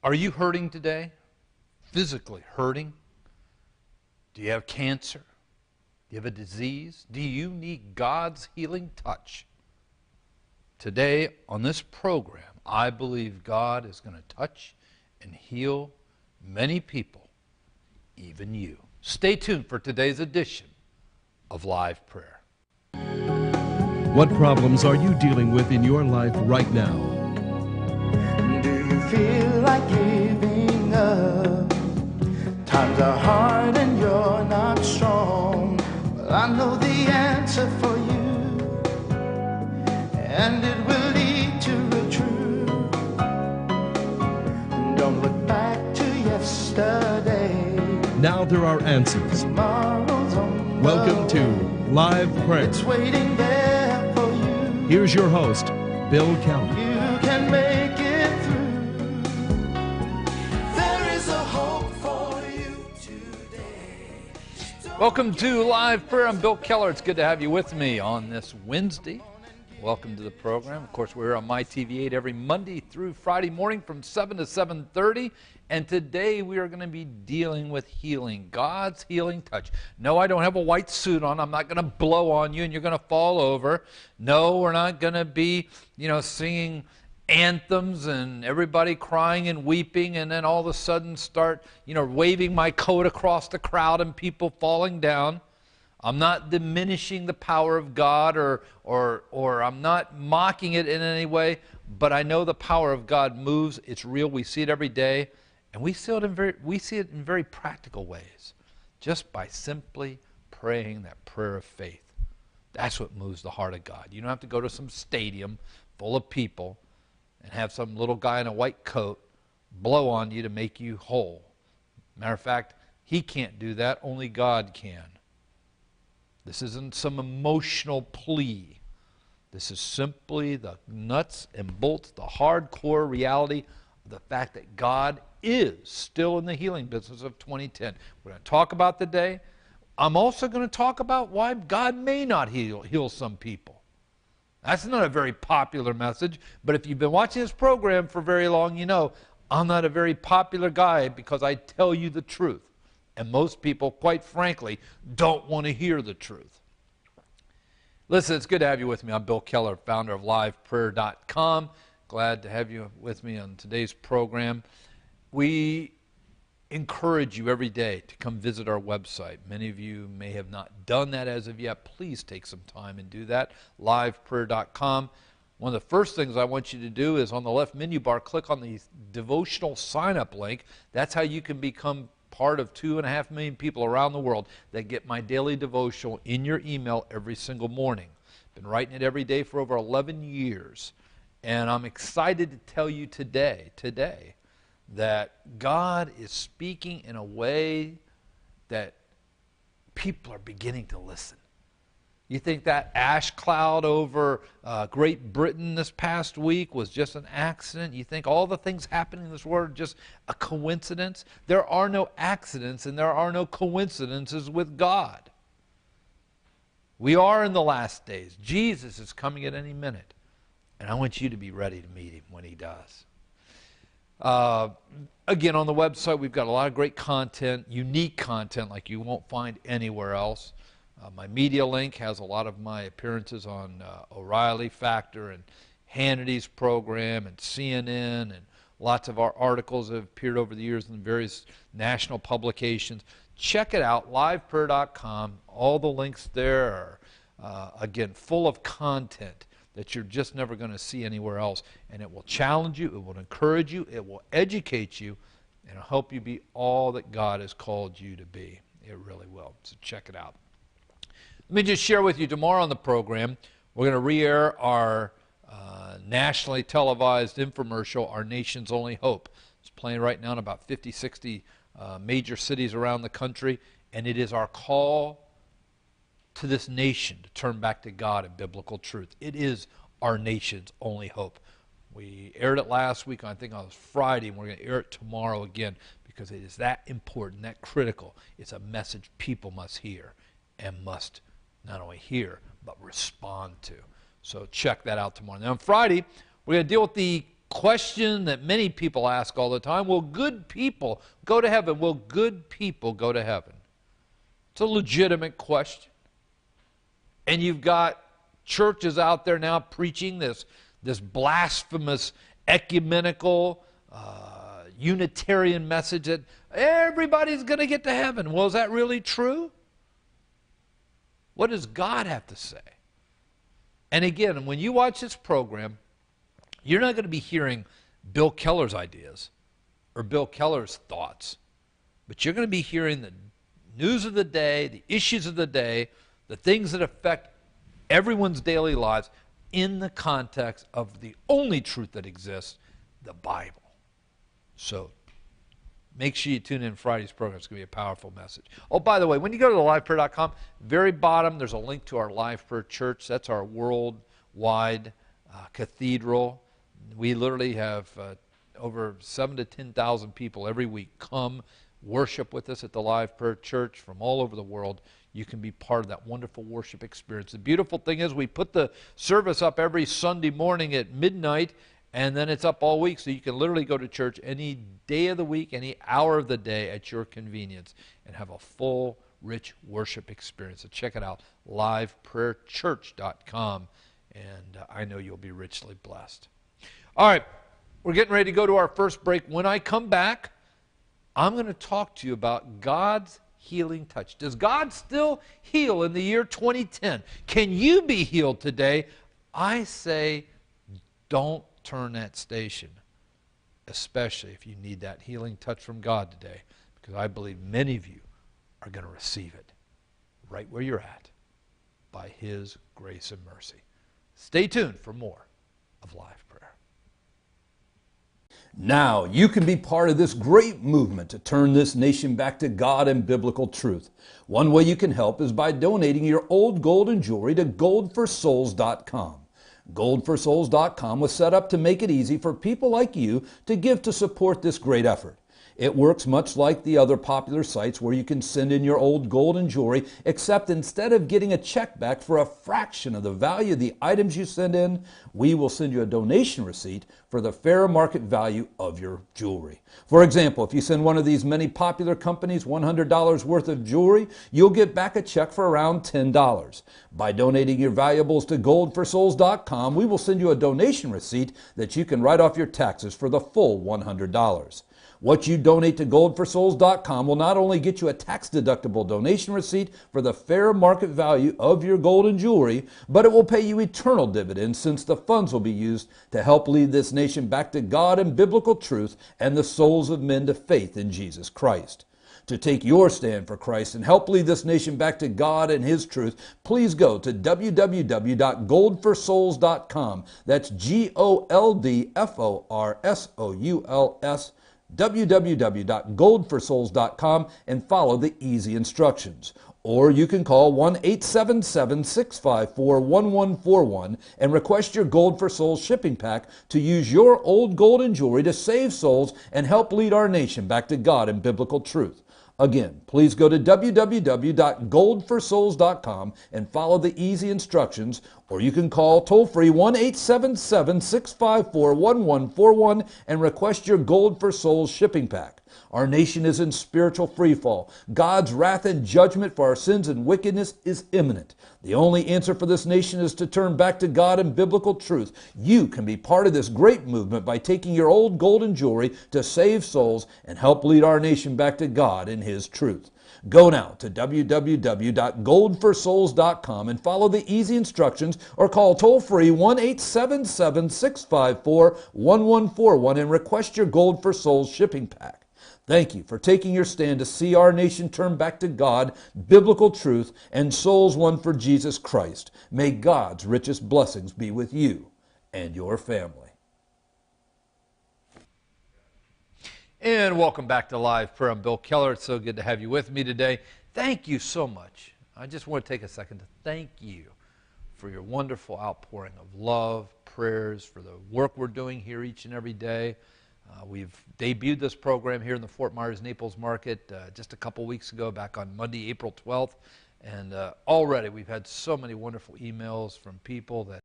Are you hurting today? Physically hurting? Do you have cancer? Do you have a disease? Do you need God's healing touch? Today on this program, I believe God is going to touch and heal many people, even you. Stay tuned for today's edition of Live Prayer. What problems are you dealing with in your life right now? Do you feel like giving up? Times are hard and you're not strong. Well, I know the answer for you, and it will lead to a truth. Don't look back to yesterday. Now there are answers. Tomorrow's on Welcome the to way. Live Prayer. It's waiting there for you. Here's your host, Bill Kelly. You can make it through. There is a hope for you today. Welcome to Live Prayer. I'm Bill Keller. It's good to have you with me on this Wednesday. Welcome to the program. Of course, we're here on MyTV8 every Monday through Friday morning from 7 to 7:30. And today we are going to be dealing with healing, God's healing touch. No, I don't have a white suit on. I'm not going to blow on you and you're going to fall over. No, we're not going to be, singing anthems and everybody crying and weeping and then all of a sudden start, waving my coat across the crowd and people falling down. I'm not diminishing the power of God or I'm not mocking it in any way, but I know the power of God moves. It's real. We see it every day. And we see it in very practical ways, just by simply praying that prayer of faith. That's what moves the heart of God. You don't have to go to some stadium full of people and have some little guy in a white coat blow on you to make you whole. Matter of fact, he can't do that. Only God can. This isn't some emotional plea. This is simply the nuts and bolts, the hardcore reality of the fact that God is still in the healing business of 2010. We're going to talk about the day. I'm also going to talk about why God may not heal some people. That's not a very popular message, but if you've been watching this program for very long, you know I'm not a very popular guy because I tell you the truth. And most people, quite frankly, don't want to hear the truth. Listen, it's good to have you with me. I'm Bill Keller, founder of liveprayer.com. Glad to have you with me on today's program. We encourage you every day to come visit our website. Many of you may have not done that as of yet. Please take some time and do that, liveprayer.com. One of the first things I want you to do is on the left menu bar, click on the devotional sign-up link. That's how you can become part of 2.5 million people around the world that get my daily devotional in your email every single morning. Been writing it every day for over 11 years. And I'm excited to tell you today, that God is speaking in a way that people are beginning to listen. You think that ash cloud over Great Britain this past week was just an accident? You think all the things happening in this world are just a coincidence? There are no accidents and there are no coincidences with God. We are in the last days. Jesus is coming at any minute. And I want you to be ready to meet him when he does. Again, on the website, we've got a lot of great content, unique content like you won't find anywhere else. My media link has a lot of my appearances on O'Reilly Factor and Hannity's program and CNN, and lots of our articles have appeared over the years in various national publications. Check it out, liveprayer.com. All the links there are, again, full of content that you're just never going to see anywhere else. And it will challenge you, it will encourage you, it will educate you, and it'll help you be all that God has called you to be. It really will. So check it out. Let me just share with you tomorrow on the program, we're going to re-air our nationally televised infomercial, Our Nation's Only Hope. It's playing right now in about 50, 60 major cities around the country, and it is our call to this nation to turn back to God and biblical truth. It is our nation's only hope. We aired it last week, I think on Friday, and we're going to air it tomorrow again because it is that important, that critical. It's a message people must hear and must not only hear, but respond to. So check that out tomorrow. Now on Friday, we're going to deal with the question that many people ask all the time, will good people go to heaven? Will good people go to heaven? It's a legitimate question. And you've got churches out there now preaching this blasphemous, ecumenical, Unitarian message that everybody's going to get to heaven. Well, is that really true? What does God have to say? And again, when you watch this program, you're not going to be hearing Bill Keller's ideas or Bill Keller's thoughts, but you're going to be hearing the news of the day, the issues of the day, the things that affect everyone's daily lives in the context of the only truth that exists, the Bible. So make sure you tune in Friday's program. It's going to be a powerful message. Oh, by the way, when you go to liveprayer.com, very bottom, there's a link to our Live Prayer Church. That's our worldwide cathedral. We literally have over 7,000 to 10,000 people every week come worship with us at the Live Prayer Church from all over the world. You can be part of that wonderful worship experience. The beautiful thing is we put the service up every Sunday morning at midnight, and then it's up all week, so you can literally go to church any day of the week, any hour of the day at your convenience and have a full, rich worship experience. So check it out, liveprayerchurch.com, and I know you'll be richly blessed. All right, we're getting ready to go to our first break. When I come back, I'm going to talk to you about God's healing touch. Does God still heal in the year 2010? Can you be healed today? I say don't turn that station, especially if you need that healing touch from God today, because I believe many of you are going to receive it right where you're at by His grace and mercy. Stay tuned for more of Live Prayer. Now you can be part of this great movement to turn this nation back to God and biblical truth. One way you can help is by donating your old gold and jewelry to goldforsouls.com. Goldforsouls.com was set up to make it easy for people like you to give to support this great effort. It works much like the other popular sites where you can send in your old gold and jewelry, except instead of getting a check back for a fraction of the value of the items you send in, we will send you a donation receipt for the fair market value of your jewelry. For example, if you send one of these many popular companies $100 worth of jewelry, you'll get back a check for around $10. By donating your valuables to goldforsouls.com, we will send you a donation receipt that you can write off your taxes for the full $100. What you donate to goldforsouls.com will not only get you a tax-deductible donation receipt for the fair market value of your gold and jewelry, but it will pay you eternal dividends, since the funds will be used to help lead this nation back to God and biblical truth and the souls of men to faith in Jesus Christ. To take your stand for Christ and help lead this nation back to God and His truth, please go to www.goldforsouls.com. That's GOLDFORSOULS. www.goldforsouls.com and follow the easy instructions. Or you can call 1-877-654-1141 and request your Gold for Souls shipping pack to use your old gold and jewelry to save souls and help lead our nation back to God and biblical truth. Again, please go to www.goldforsouls.com and follow the easy instructions, or you can call toll-free 1-877-654-1141 and request your Gold for Souls shipping pack. Our nation is in spiritual freefall. God's wrath and judgment for our sins and wickedness is imminent. The only answer for this nation is to turn back to God and biblical truth. You can be part of this great movement by taking your old gold and jewelry to save souls and help lead our nation back to God and His truth. Go now to www.goldforsouls.com and follow the easy instructions, or call toll-free 1-877-654-1141 and request your Gold for Souls shipping pack. Thank you for taking your stand to see our nation turn back to God, biblical truth, and souls won for Jesus Christ. May God's richest blessings be with you and your family. And welcome back to Live Prayer. I'm Bill Keller. It's so good to have you with me today. Thank you so much. I just want to take a second to thank you for your wonderful outpouring of love, prayers, for the work we're doing here each and every day. We've debuted this program here in the Fort Myers Naples market just a couple weeks ago, back on Monday, April 12th. And already we've had so many wonderful emails from people that